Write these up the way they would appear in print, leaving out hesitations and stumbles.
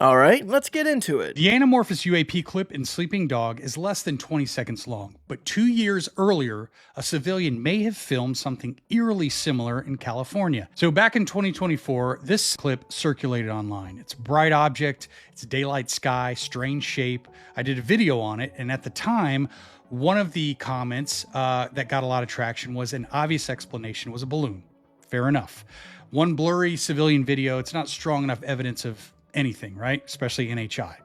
All right, let's get into it. The anamorphous UAP clip in Sleeping Dog is less than 20 seconds long, but 2 years earlier, a civilian may have filmed something eerily similar in California. So back in 2024, this clip circulated online. It's a bright object, it's daylight sky, strange shape. I did a video on it, and at the time, one of the comments that got a lot of traction was an obvious explanation was a balloon. Fair enough. One blurry civilian video, it's not strong enough evidence of anything, right? Especially NHI.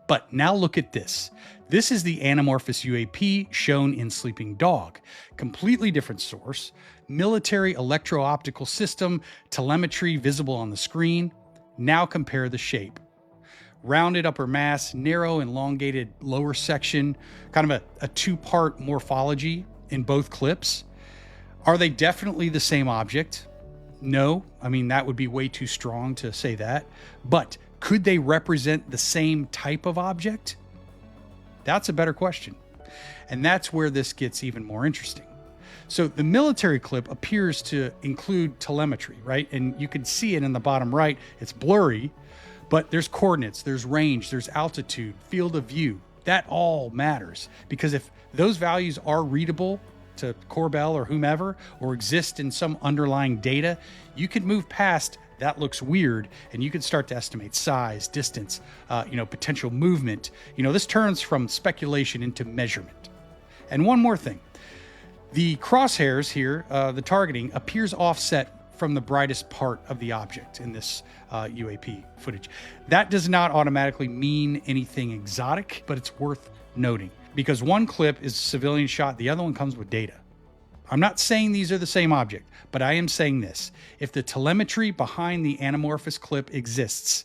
But now look at this. This is the anamorphous UAP shown in Sleeping Dog. Completely different source. Military electro-optical system, telemetry visible on the screen. Now compare the shape. Rounded upper mass, narrow elongated lower section, kind of a two-part morphology in both clips. Are they definitely the same object? No, I mean, that would be way too strong to say that. But could they represent the same type of object? That's a better question. And that's where this gets even more interesting. So the military clip appears to include telemetry, right? And you can see it in the bottom right. It's blurry, but there's coordinates, there's range, there's altitude, field of view. That all matters, because if those values are readable to Corbell or whomever, or exist in some underlying data, you could move past that looks weird, and you can start to estimate size, distance, potential movement. This turns from speculation into measurement. And one more thing. The crosshairs here, the targeting, appears offset from the brightest part of the object in this UAP footage. That does not automatically mean anything exotic, but it's worth noting, because one clip is a civilian shot, the other one comes with data. I'm not saying these are the same object, but I am saying this. If the telemetry behind the anamorphous clip exists,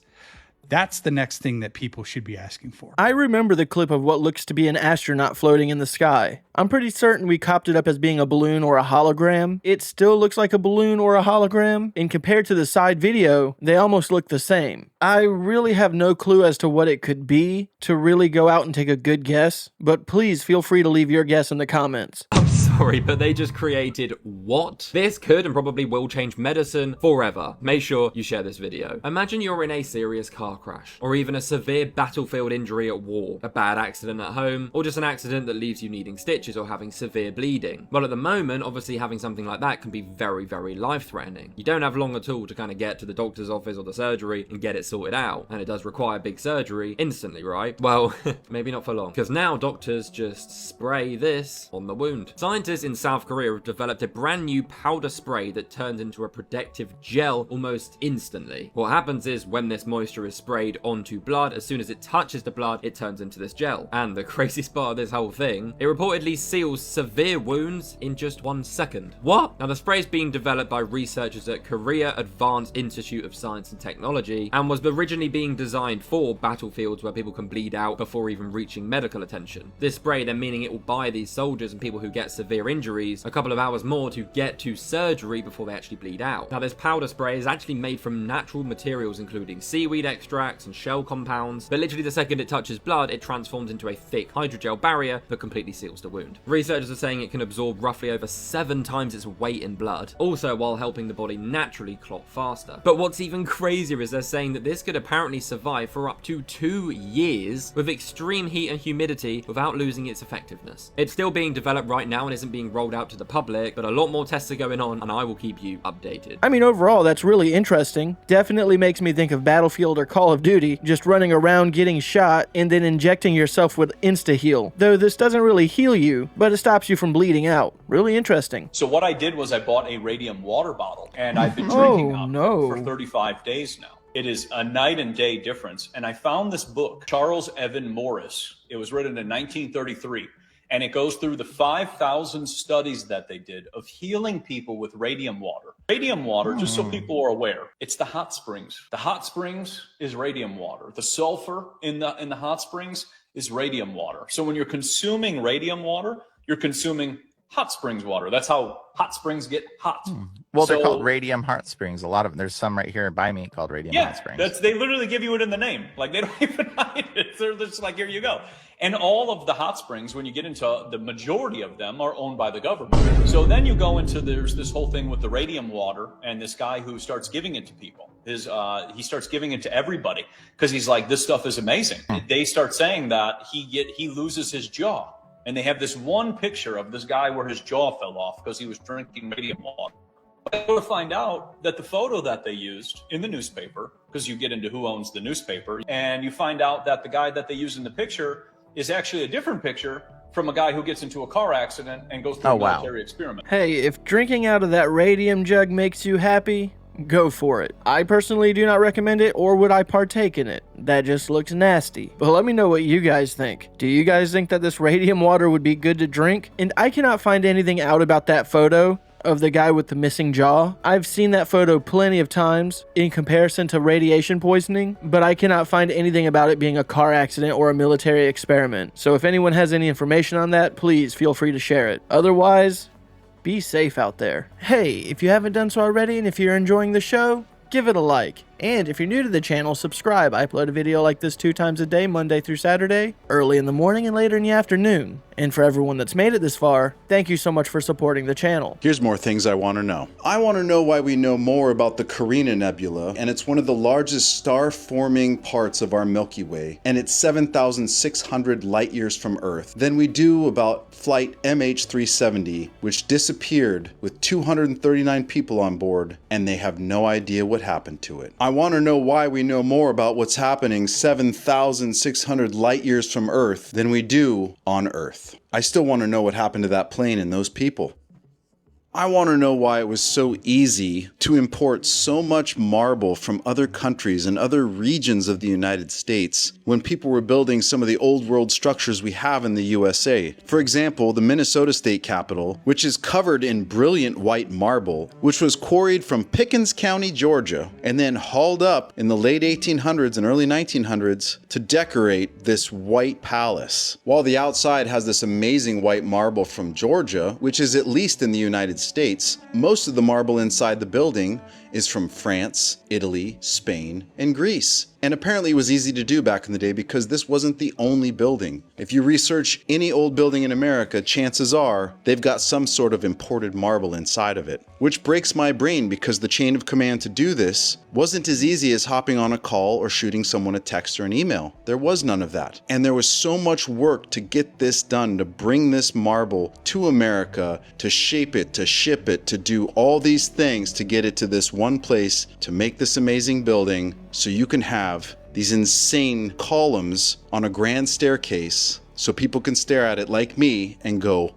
that's the next thing that people should be asking for. I remember the clip of what looks to be an astronaut floating in the sky. I'm pretty certain we copped it up as being a balloon or a hologram. It still looks like a balloon or a hologram, and compared to the side video, they almost look the same. I really have no clue as to what it could be to really go out and take a good guess, but please feel free to leave your guess in the comments. I'm sorry, but they just created what? This could and probably will change medicine forever. Make sure you share this video. Imagine you're in a serious car crash, or even a severe battlefield injury at war, a bad accident at home, or just an accident that leaves you needing stitches or having severe bleeding. Well, at the moment, obviously having something like that can be very, very life-threatening. You don't have long at all to kind of get to the doctor's office or the surgery and get it sorted out, and it does require big surgery instantly, right? Well, maybe not for long, because now doctors just spray this on the wound. Scientists in South Korea have developed a brand new powder spray that turns into a protective gel almost instantly. What happens is when this moisture is sprayed onto blood, as soon as it touches the blood, it turns into this gel. And the craziest part of this whole thing, it reportedly seals severe wounds in just 1 second. What? Now the spray is being developed by researchers at Korea Advanced Institute of Science and Technology, and was originally being designed for battlefields where people can bleed out before even reaching medical attention. This spray then meaning it will buy these soldiers and people who get severe injuries a couple of hours more to get to surgery before they actually bleed out. Now this powder spray is actually made from natural materials including seaweed extracts and shell compounds, but literally the second it touches blood, it transforms into a thick hydrogel barrier that completely seals the wound. Researchers are saying it can absorb roughly over 7 times its weight in blood, also while helping the body naturally clot faster. But what's even crazier is they're saying that this could apparently survive for up to 2 years with extreme heat and humidity without losing its effectiveness. It's still being developed right now and isn't being rolled out to the public, but a lot more tests are going on and I will keep you updated. I mean, overall, that's really interesting. Definitely makes me think of Battlefield or Call of Duty, just running around getting shot and then injecting yourself with insta-heal. Though this doesn't really heal you, but it stops you from bleeding out. Really interesting. So what I did was I bought a Radium water bottle, and I've been drinking for 35 days now. It is a night and day difference. And I found this book, Charles Evan Morris. It was written in 1933. And it goes through the 5,000 studies that they did of healing people with radium water. Radium water, just so people are aware, it's the hot springs. The hot springs is radium water. The sulfur in the hot springs is radium water. So when you're consuming radium water, you're consuming hot springs water. That's how hot springs get hot. Well, they're called Radium hot springs. A lot of them. There's some right here by me called Radium hot springs. They literally give you it in the name. Like, they don't even hide it. They're just like, here you go. And all of the hot springs, when you get into the majority of them, are owned by the government. So then you go into, there's this whole thing with the radium water, and this guy who starts giving it to people. He starts giving it to everybody because he's like, this stuff is amazing. They start saying that he loses his jaw. And they have this one picture of this guy where his jaw fell off because he was drinking radium water. But to find out that the photo that they used in the newspaper, because you get into who owns the newspaper, and you find out that the guy that they use in the picture is actually a different picture from a guy who gets into a car accident and goes through a military experiment. Hey, if drinking out of that radium jug makes you happy, go for it. I personally do not recommend it, or would I partake in it. That just looks nasty. But let me know what you guys think. Do you guys think that this radium water would be good to drink? And I cannot find anything out about that photo of the guy with the missing jaw. I've seen that photo plenty of times in comparison to radiation poisoning, but I cannot find anything about it being a car accident or a military experiment. So if anyone has any information on that, please feel free to share it. Otherwise, be safe out there. Hey, if you haven't done so already, and if you're enjoying the show, give it a like. And if you're new to the channel, subscribe. I upload a video like this 2 times a day, Monday through Saturday, early in the morning and later in the afternoon. And for everyone that's made it this far, thank you so much for supporting the channel. Here's more things I want to know. I want to know why we know more about the Carina Nebula, and it's one of the largest star-forming parts of our Milky Way, and it's 7,600 light years from Earth, than we do about flight MH370, which disappeared with 239 people on board, and they have no idea what happened to it. I want to know why we know more about what's happening 7,600 light years from Earth than we do on Earth. I still want to know what happened to that plane and those people. I want to know why it was so easy to import so much marble from other countries and other regions of the United States when people were building some of the old world structures we have in the USA. For example, the Minnesota State Capitol, which is covered in brilliant white marble, which was quarried from Pickens County, Georgia, and then hauled up in the late 1800s and early 1900s to decorate this white palace. While the outside has this amazing white marble from Georgia, which is at least in the United States, most of the marble inside the building is from France, Italy, Spain, and Greece. And apparently it was easy to do back in the day because this wasn't the only building. If you research any old building in America, chances are they've got some sort of imported marble inside of it. Which breaks my brain because the chain of command to do this wasn't as easy as hopping on a call or shooting someone a text or an email. There was none of that. And there was so much work to get this done, to bring this marble to America, to shape it, to ship it, to do all these things to get it to this one place, to make this amazing building so you can have these insane columns on a grand staircase so people can stare at it like me and go,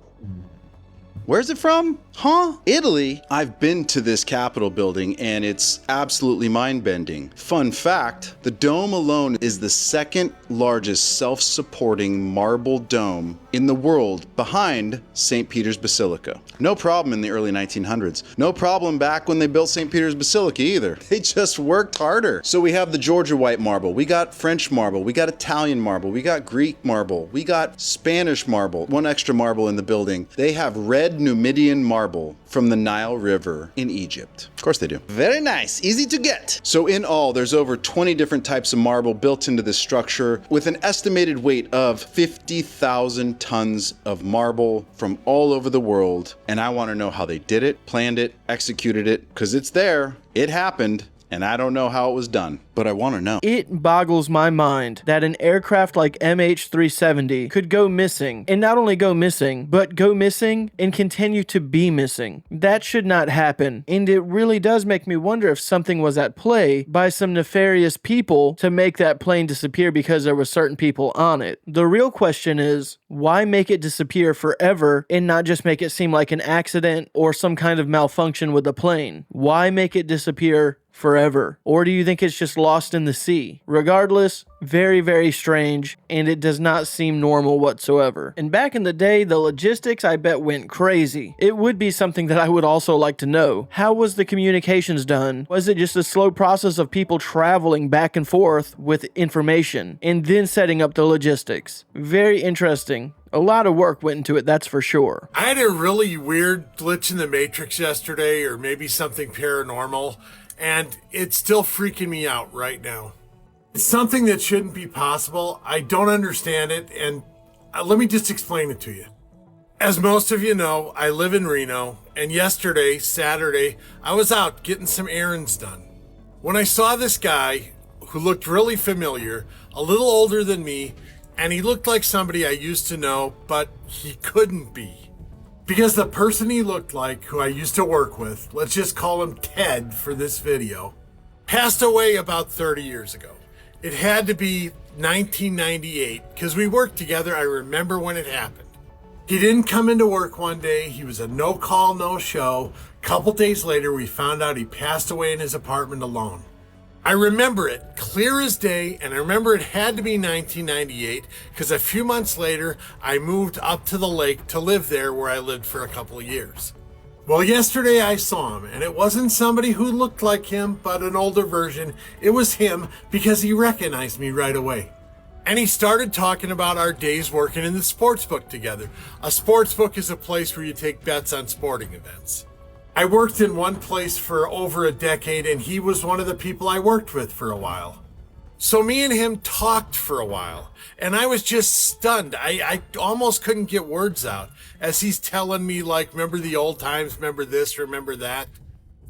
where's it from? Huh? Italy? I've been to this Capitol building and it's absolutely mind-bending. Fun fact, the dome alone is the second largest self-supporting marble dome in the world behind St. Peter's Basilica. No problem in the early 1900s. No problem back when they built St. Peter's Basilica either. They just worked harder. So we have the Georgia white marble, we got French marble, we got Italian marble, we got Greek marble, we got Spanish marble, one extra marble in the building. They have red Numidian marble from the Nile River in Egypt. Of course they do. Very nice, easy to get. So in all, there's over 20 different types of marble built into this structure with an estimated weight of 50,000 tons of marble from all over the world. And I want to know how they did it, planned it, executed it, because it's there, it happened, and I don't know how it was done, but I want to know. It boggles my mind that an aircraft like MH370 could go missing, and not only go missing, but go missing and continue to be missing. That should not happen, and it really does make me wonder if something was at play by some nefarious people to make that plane disappear because there were certain people on it. The real question is, why make it disappear forever and not just make it seem like an accident or some kind of malfunction with the plane? Why make it disappear forever? Or do you think it's just lost in the sea? Regardless, very, very strange, and it does not seem normal whatsoever. And back in the day, the logistics, I bet, went crazy. It would be something that I would also like to know. How was the communications done? Was it just a slow process of people traveling back and forth with information and then setting up the logistics? Very interesting. A lot of work went into it, that's for sure. I had a really weird glitch in the Matrix yesterday, or maybe something paranormal, and it's still freaking me out right now. It's something that shouldn't be possible. I don't understand it, and let me just explain it to you. As most of you know, I live in Reno, and yesterday, Saturday, I was out getting some errands done. When I saw this guy who looked really familiar, a little older than me, and he looked like somebody I used to know, but he couldn't be. Because the person he looked like, who I used to work with, let's just call him Ted for this video, passed away about 30 years ago. It had to be 1998, because we worked together. I remember when it happened. He didn't come into work one day. He was a no call, no show. A couple days later, we found out he passed away in his apartment alone. I remember it clear as day, and I remember it had to be 1998 because a few months later, I moved up to the lake to live there where I lived for a couple of years. Well, yesterday I saw him, and it wasn't somebody who looked like him, but an older version. It was him because he recognized me right away. And he started talking about our days working in the sports book together. A sports book is a place where you take bets on sporting events. I worked in one place for over a decade, and he was one of the people I worked with for a while. So me and him talked for a while, and I was just stunned. I almost couldn't get words out as he's telling me, like, remember the old times, remember this, remember that.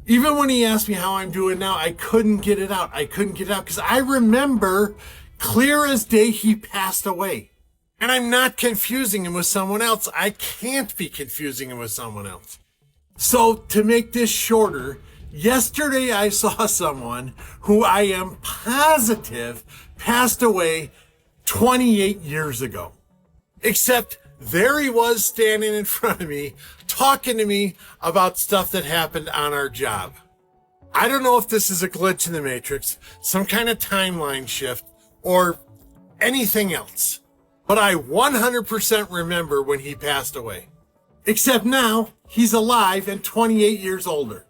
Even when he asked me how I'm doing now, I couldn't get it out. Because I remember clear as day he passed away. And I'm not confusing him with someone else. I can't be confusing him with someone else. So to make this shorter, yesterday I saw someone who I am positive passed away 28 years ago. Except there he was standing in front of me, talking to me about stuff that happened on our job. I don't know if this is a glitch in the Matrix, some kind of timeline shift, or anything else. But I 100% remember when he passed away. Except now, he's alive and 28 years older.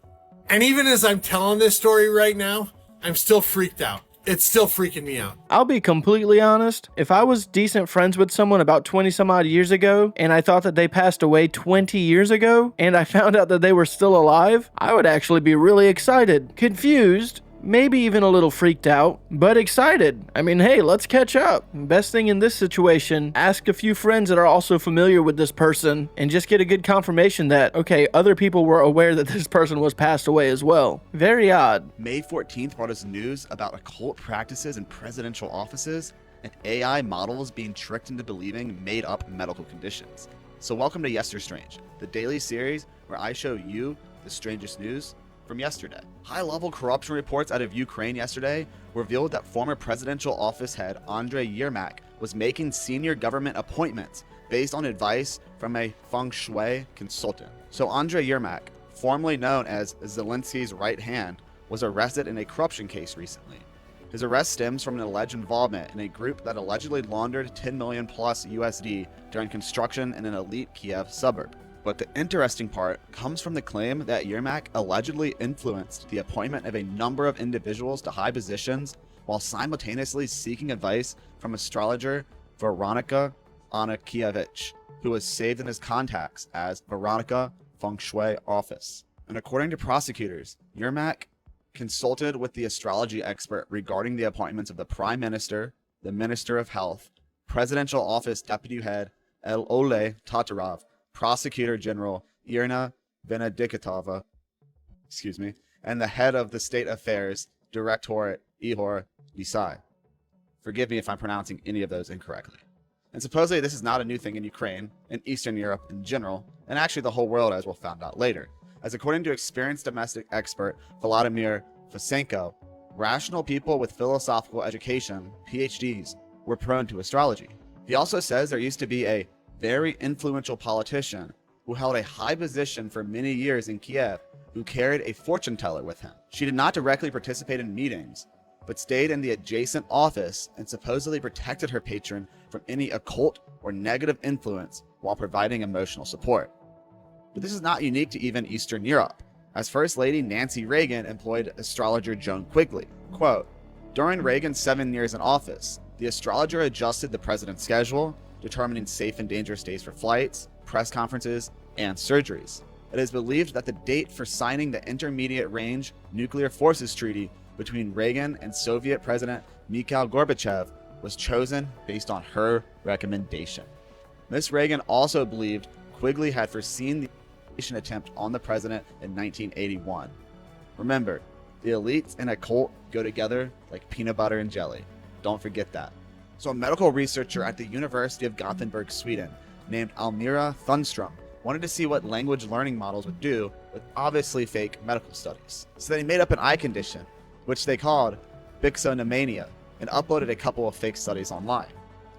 And even as I'm telling this story right now, I'm still freaked out. It's still freaking me out. I'll be completely honest. If I was decent friends with someone about 20 some odd years ago, and I thought that they passed away 20 years ago, and I found out that they were still alive, I would actually be really excited. Confused, maybe even a little freaked out, but excited. I mean, hey, let's catch up. Best thing in this situation, ask a few friends that are also familiar with this person and just get a good confirmation that, okay, other people were aware that this person was passed away as well. Very odd. May 14th brought us news about occult practices in presidential offices and AI models being tricked into believing made-up medical conditions. So welcome to Yester Strange, the daily series where I show you the strangest news from yesterday. High-level corruption reports out of Ukraine yesterday revealed that former presidential office head Andrei Yermak was making senior government appointments based on advice from a feng shui consultant. So Andrei Yermak, formerly known as Zelensky's right hand, was arrested in a corruption case recently. His arrest stems from an alleged involvement in a group that allegedly laundered 10 million plus USD during construction in an elite Kiev suburb. But the interesting part comes from the claim that Yermak allegedly influenced the appointment of a number of individuals to high positions while simultaneously seeking advice from astrologer Veronika Anakievich, who was saved in his contacts as Veronika Feng Shui Office. And according to prosecutors, Yermak consulted with the astrology expert regarding the appointments of the Prime Minister, the Minister of Health, Presidential Office Deputy Head Ole Tatarov, Prosecutor General Irina Benedikitova, and the head of the State Affairs Directorate Ihor Desai. Forgive me if I'm pronouncing any of those incorrectly. And supposedly this is not a new thing in Ukraine and Eastern Europe in general, and actually the whole world, as we'll find out later. As according to experienced domestic expert Vladimir Vasenko, rational people with philosophical education, PhDs, were prone to astrology. He also says there used to be a very influential politician who held a high position for many years in Kiev who carried a fortune teller with him. She did not directly participate in meetings, but stayed in the adjacent office and supposedly protected her patron from any occult or negative influence while providing emotional support. But this is not unique to even Eastern Europe, as First Lady Nancy Reagan employed astrologer Joan Quigley. Quote, during Reagan's 7 years in office, the astrologer adjusted the president's schedule, determining safe and dangerous days for flights, press conferences, and surgeries. It is believed that the date for signing the Intermediate Range Nuclear Forces Treaty between Reagan and Soviet President Mikhail Gorbachev was chosen based on her recommendation. Ms. Reagan also believed Quigley had foreseen the assassination attempt on the president in 1981. Remember, the elites and occult go together like peanut butter and jelly. Don't forget that. So a medical researcher at the University of Gothenburg, Sweden, named Almira Thunstrom, wanted to see what language learning models would do with obviously fake medical studies. So they made up an eye condition, which they called Bixonomania, and uploaded a couple of fake studies online.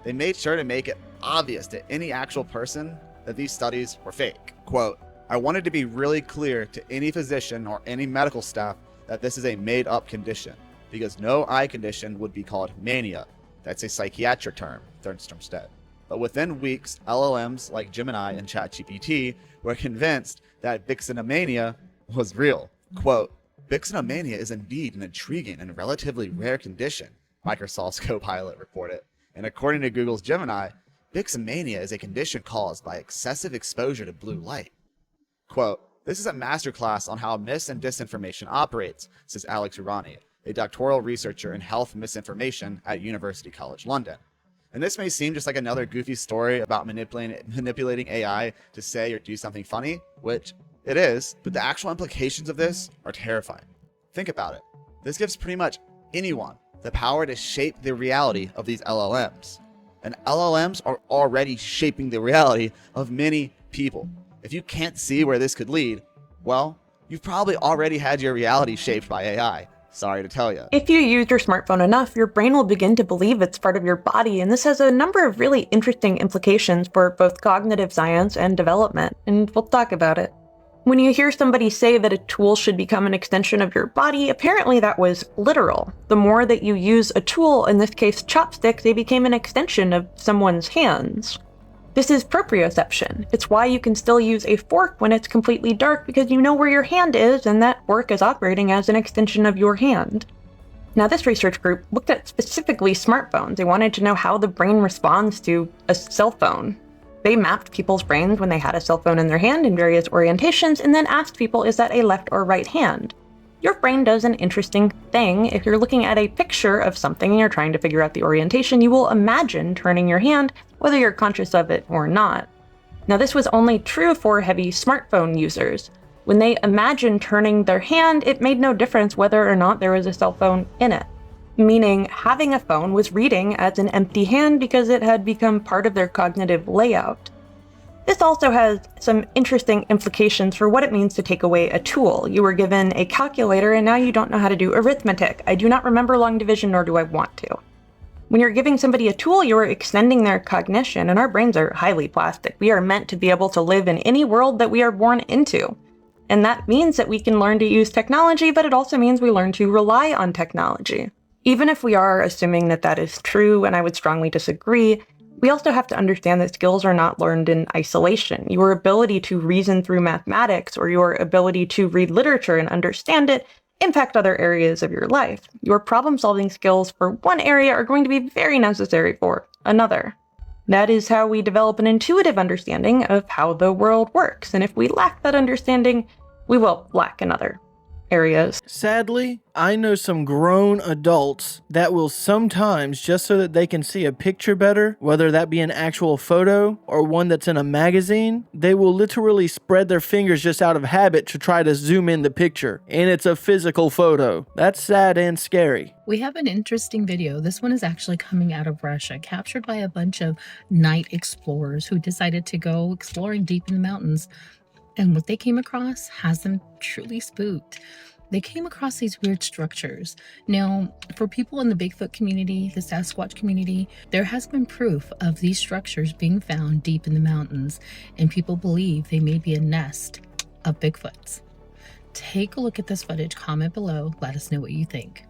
They made sure to make it obvious to any actual person that these studies were fake. Quote, "I wanted to be really clear to any physician or any medical staff that this is a made-up condition, because no eye condition would be called mania. That's a psychiatric term," Thunstrom said. But within weeks, LLMs like Gemini and ChatGPT were convinced that Bixonomania was real. Quote, "Bixonomania is indeed an intriguing and relatively rare condition," Microsoft's Copilot reported. And according to Google's Gemini, Bixomania is a condition caused by excessive exposure to blue light. Quote, "This is a masterclass on how mis and disinformation operates," says Alex Urani, a doctoral researcher in health misinformation at University College London. And this may seem just like another goofy story about manipulating AI to say or do something funny, which it is, but the actual implications of this are terrifying. Think about it. This gives pretty much anyone the power to shape the reality of these LLMs. And LLMs are already shaping the reality of many people. If you can't see where this could lead, well, you've probably already had your reality shaped by AI. Sorry to tell you. If you use your smartphone enough, your brain will begin to believe it's part of your body, and this has a number of really interesting implications for both cognitive science and development, and we'll talk about it. When you hear somebody say that a tool should become an extension of your body, apparently that was literal. The more that you use a tool, in this case chopsticks, they became an extension of someone's hands. This is proprioception. It's why you can still use a fork when it's completely dark, because you know where your hand is and that fork is operating as an extension of your hand. Now, this research group looked at specifically smartphones. They wanted to know how the brain responds to a cell phone. They mapped people's brains when they had a cell phone in their hand in various orientations and then asked people, is that a left or right hand? Your brain does an interesting thing. If you're looking at a picture of something and you're trying to figure out the orientation, you will imagine turning your hand, whether you're conscious of it or not. Now, this was only true for heavy smartphone users. When they imagined turning their hand, it made no difference whether or not there was a cell phone in it. Meaning having a phone was reading as an empty hand because it had become part of their cognitive layout. This also has some interesting implications for what it means to take away a tool. You were given a calculator and now you don't know how to do arithmetic. I do not remember long division, nor do I want to. When you're giving somebody a tool, you are extending their cognition, and our brains are highly plastic. We are meant to be able to live in any world that we are born into. And that means that we can learn to use technology, but it also means we learn to rely on technology. Even if we are assuming that that is true, and I would strongly disagree, we also have to understand that skills are not learned in isolation. Your ability to reason through mathematics or your ability to read literature and understand it impact other areas of your life. Your problem-solving skills for one area are going to be very necessary for another. That is how we develop an intuitive understanding of how the world works. And if we lack that understanding, we will lack in other areas. Sadly, I know some grown adults that will sometimes, just so that they can see a picture better, whether that be an actual photo or one that's in a magazine, they will literally spread their fingers just out of habit to try to zoom in the picture. And it's a physical photo. That's sad and scary. We have an interesting video. This one is actually coming out of Russia, captured by a bunch of night explorers who decided to go exploring deep in the mountains. And what they came across has them truly spooked. They came across these weird structures. Now, for people in the Bigfoot community, the Sasquatch community, there has been proof of these structures being found deep in the mountains, and people believe they may be a nest of Bigfoots. Take a look at this footage, comment below, let us know what you think.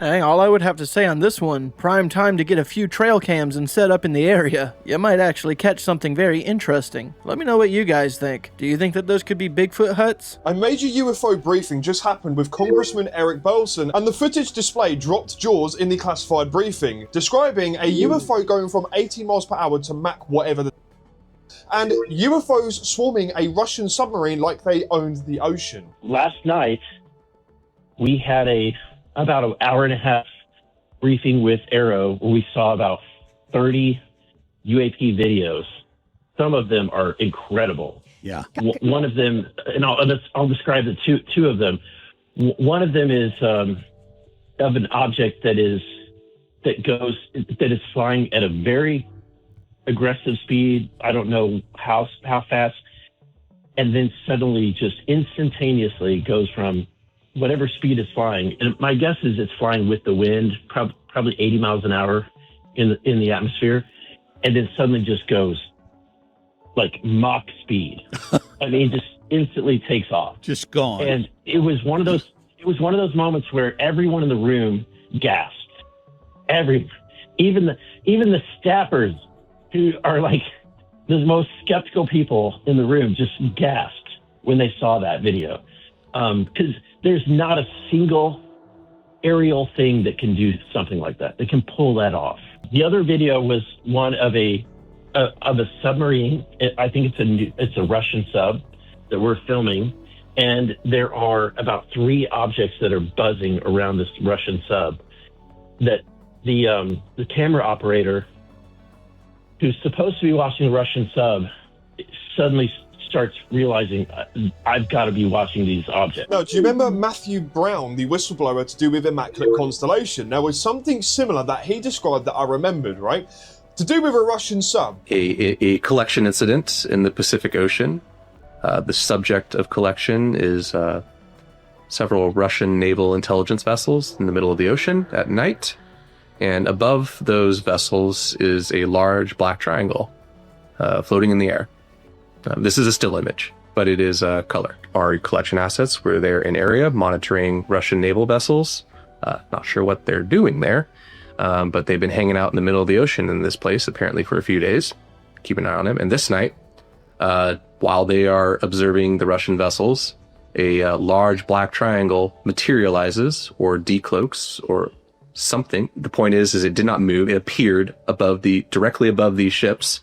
Hey, all I would have to say on this one, prime time to get a few trail cams and set up in the area. You might actually catch something very interesting. Let me know what you guys think. Do you think that those could be Bigfoot huts? A major UFO briefing just happened with Congressman Eric Burlison, and the footage displayed dropped jaws in the classified briefing, describing a UFO going from 80 miles per hour to Mach whatever and UFOs swarming a Russian submarine like they owned the ocean. Last night, we had about an hour and a half briefing with Arrow where we saw about 30 UAP videos. Some of them are incredible. Yeah. One of them, and I'll describe the two of them. One of them is of an object that is flying at a very aggressive speed. I don't know how fast, and then suddenly, just instantaneously, goes from whatever speed it's flying. And my guess is it's flying with the wind, probably 80 miles an hour in the atmosphere, and then suddenly just goes like Mach speed. I mean, just instantly takes off. Just gone. And it was one of those moments where everyone in the room gasped. Even the staffers, who are like the most skeptical people in the room, just gasped when they saw that video. Because there's not a single aerial thing that can do something like that can pull that off. The other video was one of a submarine. I think it's a Russian sub that we're filming, and there are about 3 objects that are buzzing around this Russian sub. That the camera operator, who's supposed to be watching the Russian sub, suddenly starts realizing, I've got to be watching these objects. Now, do you remember Matthew Brown, the whistleblower to do with Immaculate Constellation? There was something similar that he described that I remembered, right? To do with a Russian sub. A collection incident in the Pacific Ocean. The subject of collection is several Russian naval intelligence vessels in the middle of the ocean at night. And above those vessels is a large black triangle floating in the air. This is a still image, but it is color. Our collection assets were there in area monitoring Russian naval vessels. Not sure what they're doing there, but they've been hanging out in the middle of the ocean in this place apparently for a few days. Keep an eye on them. And this night, while they are observing the Russian vessels, a large black triangle materializes or decloaks or something. The point is it did not move. It appeared directly above these ships,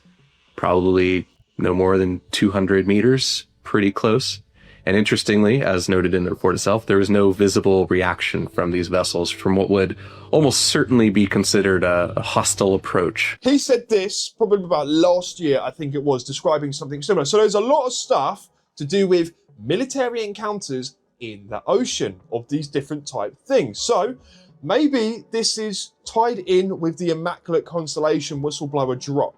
probably no more than 200 meters, pretty close. And interestingly, as noted in the report itself, there was no visible reaction from these vessels from what would almost certainly be considered a hostile approach. He said this probably about last year, I think it was, describing something similar. So there's a lot of stuff to do with military encounters in the ocean of these different type things. So maybe this is tied in with the Immaculate Constellation whistleblower drop,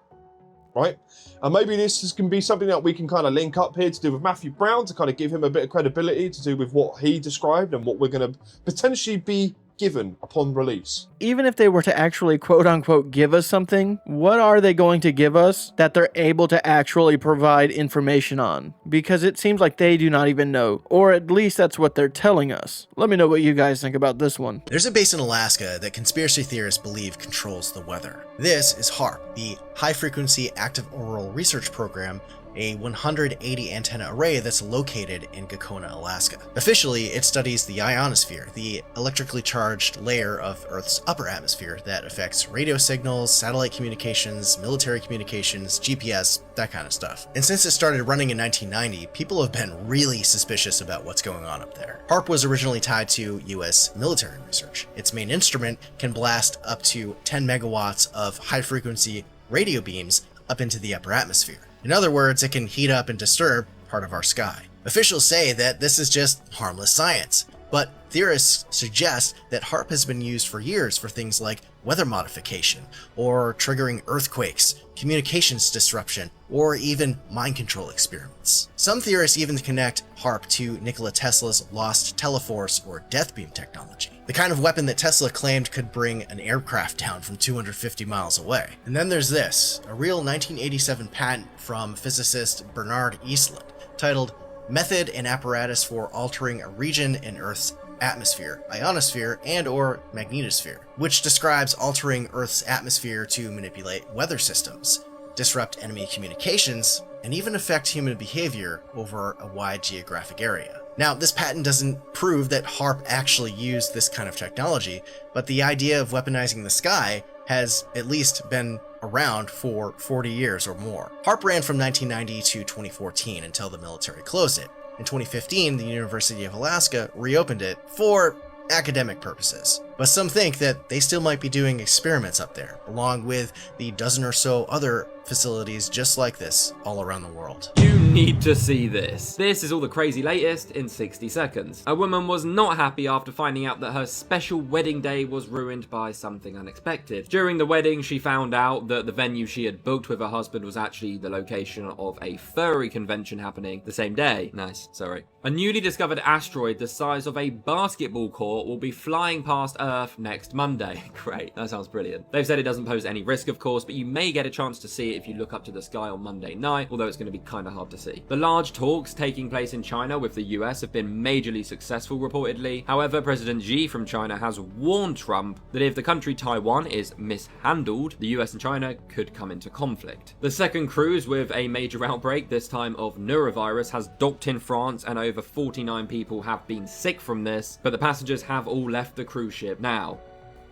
right? And maybe this can be something that we can kind of link up here to do with Matthew Brown, to kind of give him a bit of credibility to do with what he described and what we're going to potentially be given upon release. Even if they were to actually quote unquote give us something, what are they going to give us that they're able to actually provide information on? Because it seems like they do not even know, or at least that's what they're telling us. Let me know what you guys think about this one. There's a base in Alaska that conspiracy theorists believe controls the weather. This is HAARP, the High Frequency Active Auroral Research Program, a 180 antenna array that's located in Gakona, Alaska. Officially, it studies the ionosphere, the electrically charged layer of Earth's upper atmosphere that affects radio signals, satellite communications, military communications, GPS, that kind of stuff. And since it started running in 1990, people have been really suspicious about what's going on up there. HAARP was originally tied to US military research. Its main instrument can blast up to 10 megawatts of high-frequency radio beams up into the upper atmosphere. In other words, it can heat up and disturb part of our sky. Officials say that this is just harmless science, but theorists suggest that HAARP has been used for years for things like weather modification, or triggering earthquakes, communications disruption, or even mind control experiments. Some theorists even connect HAARP to Nikola Tesla's lost Teleforce or death beam technology, the kind of weapon that Tesla claimed could bring an aircraft down from 250 miles away. And then there's this, a real 1987 patent from physicist Bernard Eastland, titled Method and Apparatus for Altering a Region in Earth's atmosphere, ionosphere, and or magnetosphere, which describes altering Earth's atmosphere to manipulate weather systems, disrupt enemy communications, and even affect human behavior over a wide geographic area. Now, this patent doesn't prove that HAARP actually used this kind of technology, but the idea of weaponizing the sky has at least been around for 40 years or more. HAARP ran from 1990 to 2014 until the military closed it. In 2015, the University of Alaska reopened it for academic purposes. But some think that they still might be doing experiments up there, along with the dozen or so other facilities just like this all around the world. You need to see this. This is all the crazy latest in 60 seconds. A woman was not happy after finding out that her special wedding day was ruined by something unexpected. During the wedding, she found out that the venue she had booked with her husband was actually the location of a furry convention happening the same day. Nice, sorry. A newly discovered asteroid the size of a basketball court will be flying past Earth next Monday. Great, that sounds brilliant. They've said it doesn't pose any risk, of course, but you may get a chance to see it if you look up to the sky on Monday night, although it's going to be kind of hard to see. The large talks taking place in China with the US have been majorly successful, reportedly. However, President Xi from China has warned Trump that if the country Taiwan is mishandled, the US and China could come into conflict. The second cruise with a major outbreak, this time of neurovirus, has docked in France, and over 49 people have been sick from this, but the passengers have all left the cruise ship now.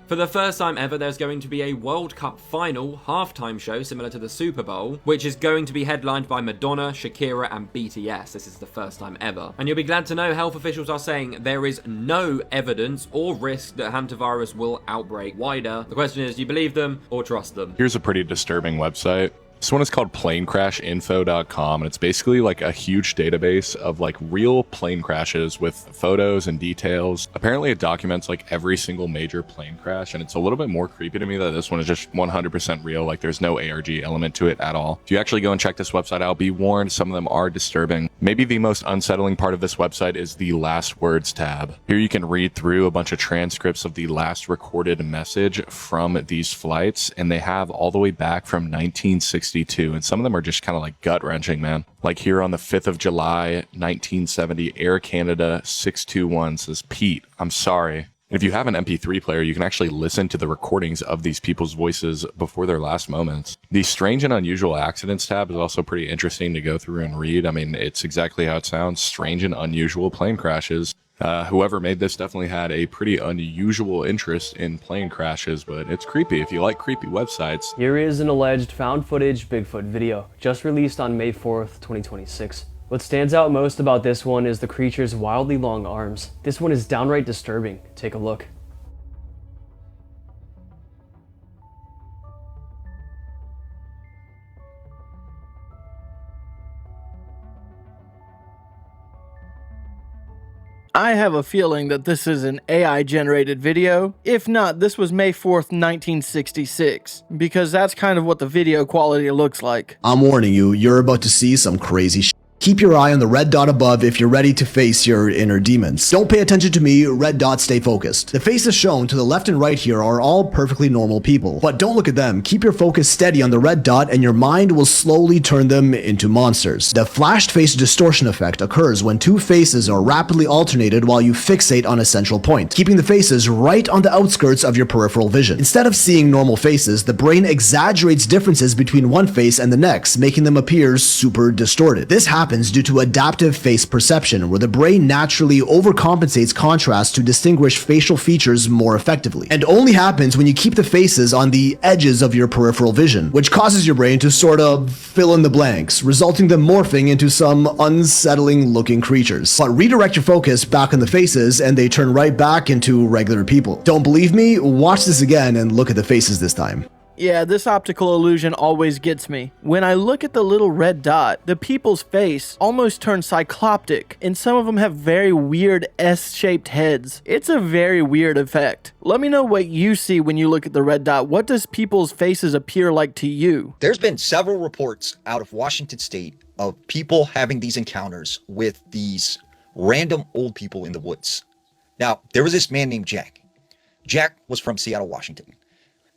For the first time ever, there's going to be a World Cup final halftime show similar to the Super Bowl, which is going to be headlined by Madonna, Shakira, and BTS. This is the first time ever. And you'll be glad to know health officials are saying there is no evidence or risk that hantavirus will outbreak wider. The question is, do you believe them or trust them? Here's a pretty disturbing website. This one is called planecrashinfo.com, and it's basically like a huge database of like real plane crashes with photos and details. Apparently it documents like every single major plane crash, and it's a little bit more creepy to me that this one is just 100% real. Like there's no ARG element to it at all. If you actually go and check this website out, be warned, some of them are disturbing. Maybe the most unsettling part of this website is the last words tab. Here you can read through a bunch of transcripts of the last recorded message from these flights, and they have all the way back from 1960. And some of them are just kind of like gut-wrenching, man. Like here on the 5th of July, 1970, Air Canada 621 says, "Pete, I'm sorry." And if you have an MP3 player, you can actually listen to the recordings of these people's voices before their last moments. The strange and unusual accidents tab is also pretty interesting to go through and read. I mean, it's exactly how it sounds. Strange and unusual plane crashes. Whoever made this definitely had a pretty unusual interest in plane crashes, but it's creepy if you like creepy websites. Here is an alleged found footage Bigfoot video, just released on May 4th, 2026. What stands out most about this one is the creature's wildly long arms. This one is downright disturbing. Take a look. I have a feeling that this is an AI-generated video. If not, this was May 4th, 1966, because that's kind of what the video quality looks like. I'm warning you, you're about to see some crazy shit. Keep your eye on the red dot above if you're ready to face your inner demons. Don't pay attention to me, red dot, stay focused. The faces shown to the left and right here are all perfectly normal people, but don't look at them. Keep your focus steady on the red dot and your mind will slowly turn them into monsters. The flashed face distortion effect occurs when two faces are rapidly alternated while you fixate on a central point, keeping the faces right on the outskirts of your peripheral vision. Instead of seeing normal faces, the brain exaggerates differences between one face and the next, making them appear super distorted. This happens due to adaptive face perception, where the brain naturally overcompensates contrast to distinguish facial features more effectively, and only happens when you keep the faces on the edges of your peripheral vision, which causes your brain to sort of fill in the blanks, resulting them morphing into some unsettling looking creatures. But redirect your focus back on the faces and they turn right back into regular people. Don't believe me? Watch this again and look at the faces this time. Yeah, this optical illusion always gets me. When I look at the little red dot, the people's face almost turns cycloptic, and some of them have very weird S-shaped heads. It's a very weird effect. Let me know what you see when you look at the red dot. What does people's faces appear like to you? There's been several reports out of Washington State of people having these encounters with these random old people in the woods. Now, there was this man named Jack. Jack was from Seattle, Washington.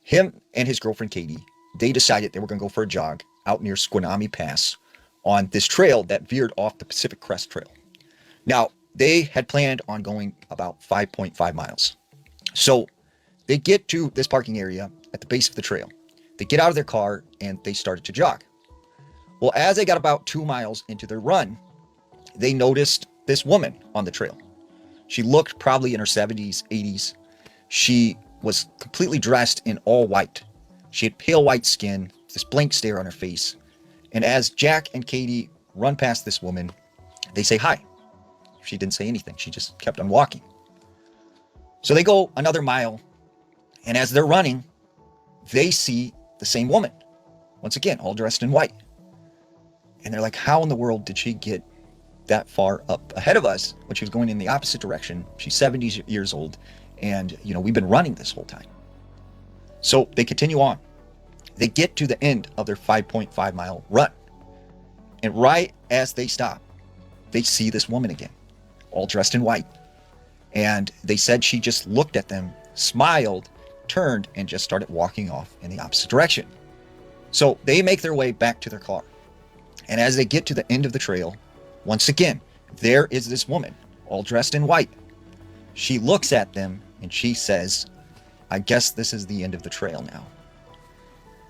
Him and his girlfriend Katie, they decided they were going to go for a jog out near Squinami Pass on this trail that veered off the Pacific Crest Trail. Now, They had planned on going about 5.5 miles. So they get to this parking area at the base of the trail. They get out of their car and they started to jog. Well, as they got about 2 miles into their run, they noticed this woman on the trail. She looked probably in her 70s, 80s. She was completely dressed in all white. She had pale white skin, this blank stare on her face. And as Jack and Katie run past this woman, they say hi. She didn't say anything. She just kept on walking. So they go another mile, and as they're running, they see the same woman. Once again, all dressed in white. And they're like, how in the world did she get that far up ahead of us when she was going in the opposite direction? She's 70 years old, and we've been running this whole time. So they continue on. They get to the end of their 5.5 mile run. And right as they stop, they see this woman again, all dressed in white. And they said she just looked at them, smiled, turned, and just started walking off in the opposite direction. So they make their way back to their car. And as they get to the end of the trail, once again, there is this woman, all dressed in white. She looks at them and she says, I guess this is the end of the trail now.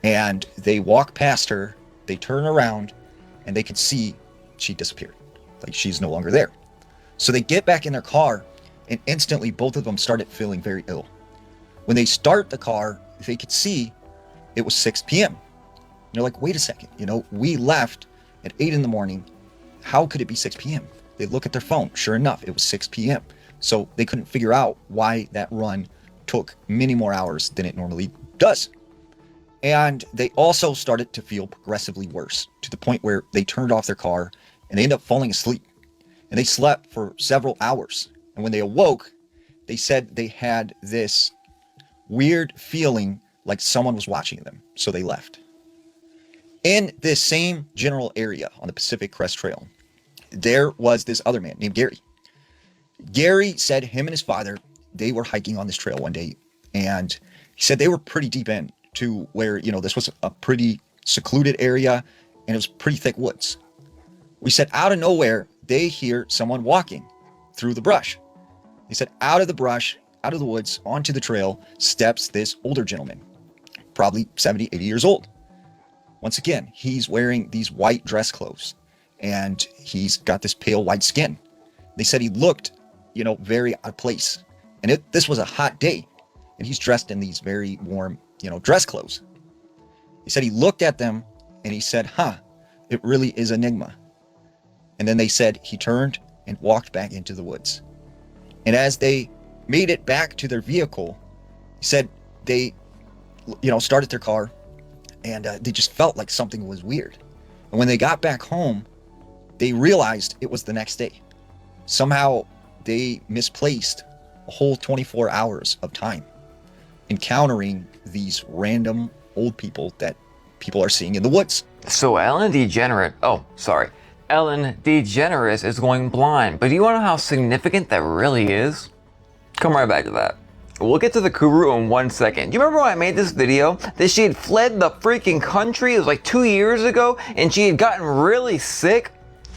And they walk past her, they turn around, and they can see she disappeared. Like she's no longer there. So they get back in their car, and instantly both of them started feeling very ill. When they start the car, they could see it was 6 p.m. And they're like, wait a second, we left at 8 in the morning. How could it be 6 p.m.? They look at their phone. Sure enough, it was 6 p.m. So they couldn't figure out why that run took many more hours than it normally does. And they also started to feel progressively worse, to the point where they turned off their car and they ended up falling asleep. And they slept for several hours. And when they awoke, they said they had this weird feeling like someone was watching them. So they left. In this same general area on the Pacific Crest Trail, there was this other man named Gary. Gary said him and his father, they were hiking on this trail one day. And he said they were pretty deep in to where, this was a pretty secluded area and it was pretty thick woods. We said out of nowhere, they hear someone walking through the brush. He said out of the brush, out of the woods, onto the trail, steps this older gentleman, probably 70, 80 years old. Once again, he's wearing these white dress clothes and he's got this pale white skin. They said he looked, very out of place. And this was a hot day and he's dressed in these very warm, dress clothes. He said he looked at them and he said, it really is Enigma. And then they said he turned and walked back into the woods. And as they made it back to their vehicle, he said they, started their car and they just felt like something was weird. And when they got back home, they realized it was the next day. Somehow they misplaced a whole 24 hours of time encountering these random old people that people are seeing in the woods. So Ellen DeGeneres is going blind, but do you want to know how significant that really is? Come right back to that. We'll get to the Kuru in 1 second. Do you remember when I made this video that she had fled the freaking country? It was like 2 years ago and she had gotten really sick,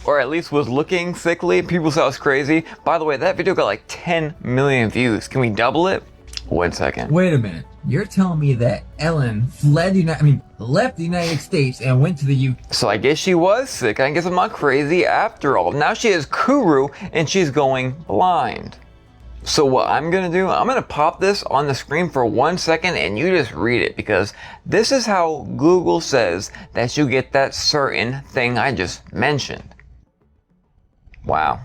or at least was looking sickly. People thought it was crazy. By the way, that video got like 10 million views. Can we double it? 1 second. Wait a minute. You're telling me that Ellen left the United States and went to the UK. So I guess she was sick. I guess I'm not crazy after all. Now she has Kuru and she's going blind. So what I'm gonna do, I'm gonna pop this on the screen for 1 second and you just read it, because this is how Google says that you get that certain thing I just mentioned. Wow.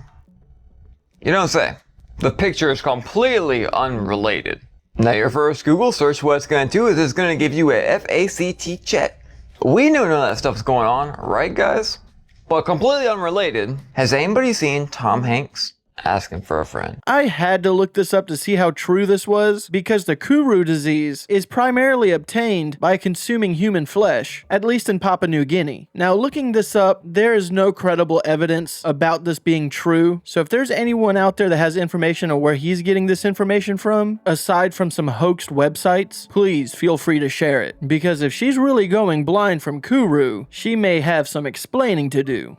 You don't say. The picture is completely unrelated. Now your first Google search, what it's going to do is it's going to give you a FACT check. We know none of that stuff's going on, right guys? But completely unrelated, has anybody seen Tom Hanks asking for a friend? I had to look this up to see how true this was, because the Kuru disease is primarily obtained by consuming human flesh, at least in Papua New Guinea. Now, looking this up, there is no credible evidence about this being true, so if there's anyone out there that has information on where he's getting this information from, aside from some hoaxed websites, please feel free to share it, because if she's really going blind from Kuru, she may have some explaining to do.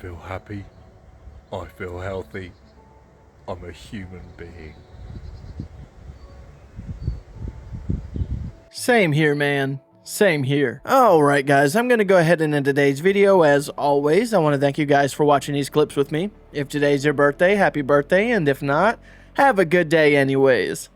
feel happy. I feel healthy. I'm a human being. Same here, man. Same here. Alright guys, I'm going to go ahead and end today's video. As always, I want to thank you guys for watching these clips with me. If today's your birthday, happy birthday, and if not, have a good day anyways.